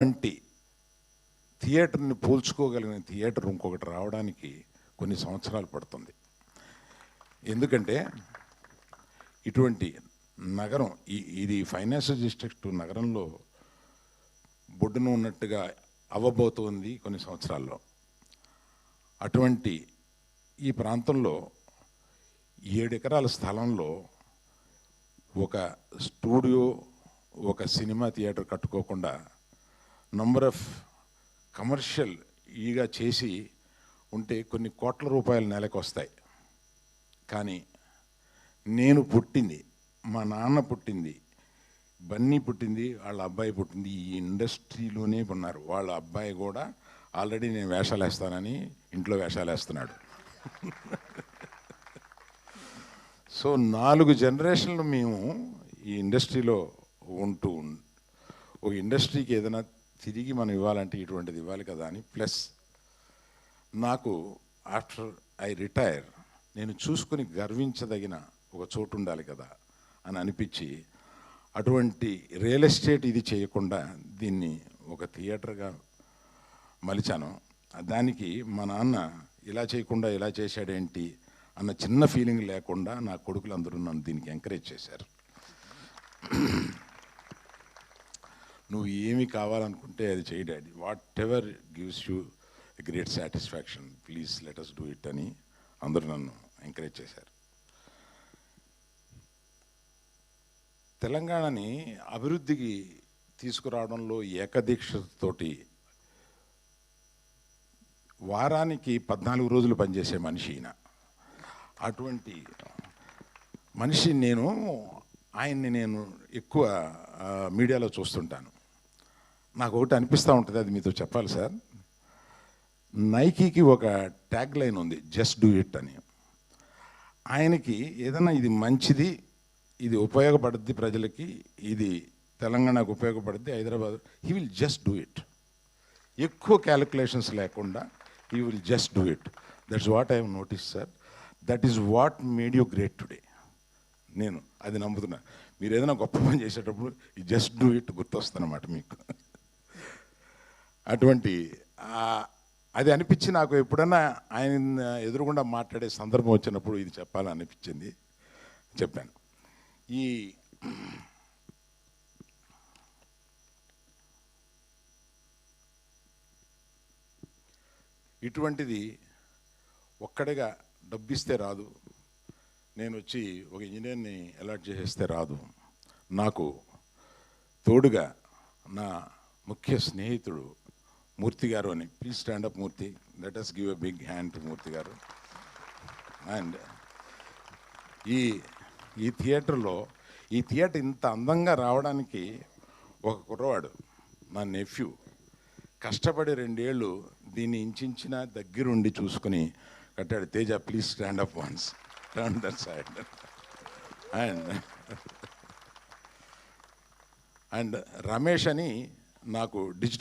వంటి థియేటర్ని పోల్చుకోగలిగిన థియేటర్ ఇంకొకటి రావడానికి కొన్ని సంవత్సరాలు పడుతుంది. ఎందుకంటే ఇటువంటి నగరం ఇది ఫైనాన్షియల్ డిస్ట్రిక్ట్ నగరంలో బొడ్డున ఉన్నట్టుగా అవ్వబోతోంది కొన్ని సంవత్సరాల్లో. అటువంటి ఈ ప్రాంతంలో 7 ఎకరాల స్థలంలో ఒక స్టూడియో, ఒక సినిమా థియేటర్ కట్టుకోకుండా నంబర్ ఆఫ్ కమర్షియల్ ఈగా చేసి ఉంటే కొన్ని కోట్ల రూపాయలు నెలకు వస్తాయి. కానీ నేను పుట్టింది, మా నాన్న పుట్టింది, బన్నీ పుట్టింది, వాళ్ళ అబ్బాయి పుట్టింది ఈ ఇండస్ట్రీలోనే ఉన్నారు. వాళ్ళ అబ్బాయి కూడా ఆల్రెడీ నేను వేషాలు వేస్తానని ఇంట్లో వేషాలు వేస్తున్నాడు. సో 4 జనరేషన్లు మేము ఈ ఇండస్ట్రీలో ఉంటూ ఒక ఇండస్ట్రీకి ఏదైనా తిరిగి మనం ఇవ్వాలంటే ఇటువంటిది ఇవ్వాలి కదా అని. ప్లస్ నాకు ఆఫ్టర్ ఐ రిటైర్ నేను చూసుకొని గర్వించదగిన ఒక చోటు ఉండాలి కదా అని అనిపించి అటువంటి రియల్ ఎస్టేట్ ఇది చేయకుండా దీన్ని ఒక థియేటర్గా మలిచాను. దానికి మా నాన్న ఇలా చేయకుండా ఇలా చేశాడేంటి అన్న చిన్న ఫీలింగ్ లేకుండా నా కొడుకులందరూ నన్ను దీనికి ఎంకరేజ్ చేశారు. నువ్వు ఏమి కావాలనుకుంటే అది చేయి daddy, whatever gives you great satisfaction, please let us do it అని అందరూ నన్ను ఎంకరేజ్ చేశారు. తెలంగాణని అభివృద్ధికి తీసుకురావడంలో ఏకదీక్షతోటి వారానికి 14 రోజులు పనిచేసే మనిషి ఈయన. అటువంటి మనిషి ఆయన్ని నేను ఎక్కువ మీడియాలో చూస్తుంటాను. నాకు ఒకటి అనిపిస్తూ ఉంటుంది, అది మీతో చెప్పాలి సార్. నైకీకి ఒక ట్యాగ్ లైన్ ఉంది, జస్ట్ డూ ఇట్ అని. ఆయనకి ఏదైనా ఇది మంచిది, ఇది ఉపయోగపడుద్ది ప్రజలకి, ఇది తెలంగాణకు ఉపయోగపడుద్ది, Hyderabad, he will just do it. ఎక్కువ క్యాలిక్యులేషన్స్ లేకుండా he will just do it. That's what I have notice sir. That is what made you great today. నేను అది నమ్ముతున్నా. మీరు ఏదైనా గొప్ప పని చేసేటప్పుడు ఈ జస్ట్ డూ ఇట్ గుర్తొస్తుందన్నమాట మీకు. అటువంటి అది అనిపించి నాకు ఎప్పుడన్నా ఆయన ఎదురుగుండా మాట్లాడే సందర్భం వచ్చినప్పుడు ఇది చెప్పాలని అనిపించింది, చెప్పాను. ఇటువంటిది ఒక్కడిగా డబ్బిస్తే రాదు, నేను వచ్చి ఒక ఇంజనీర్ని అలాట్ చేసేస్తే రాదు. నాకు తోడుగా నా ముఖ్య స్నేహితుడు మూర్తి గారు అని. Please stand up Murthy, let us give a big hand to Murthy garu. And ఈ థియేటర్లో ఈ థియేటర్ ఇంత అందంగా రావడానికి ఒక కుర్రవాడు, నా నెఫ్యూ, కష్టపడి 2 ఏళ్ళు దీన్ని ఇంచిన దగ్గరుండి చూసుకుని కట్టాడు. Teja, please stand up once, turn that side. And Ramesh అని నాకు డిజిటల్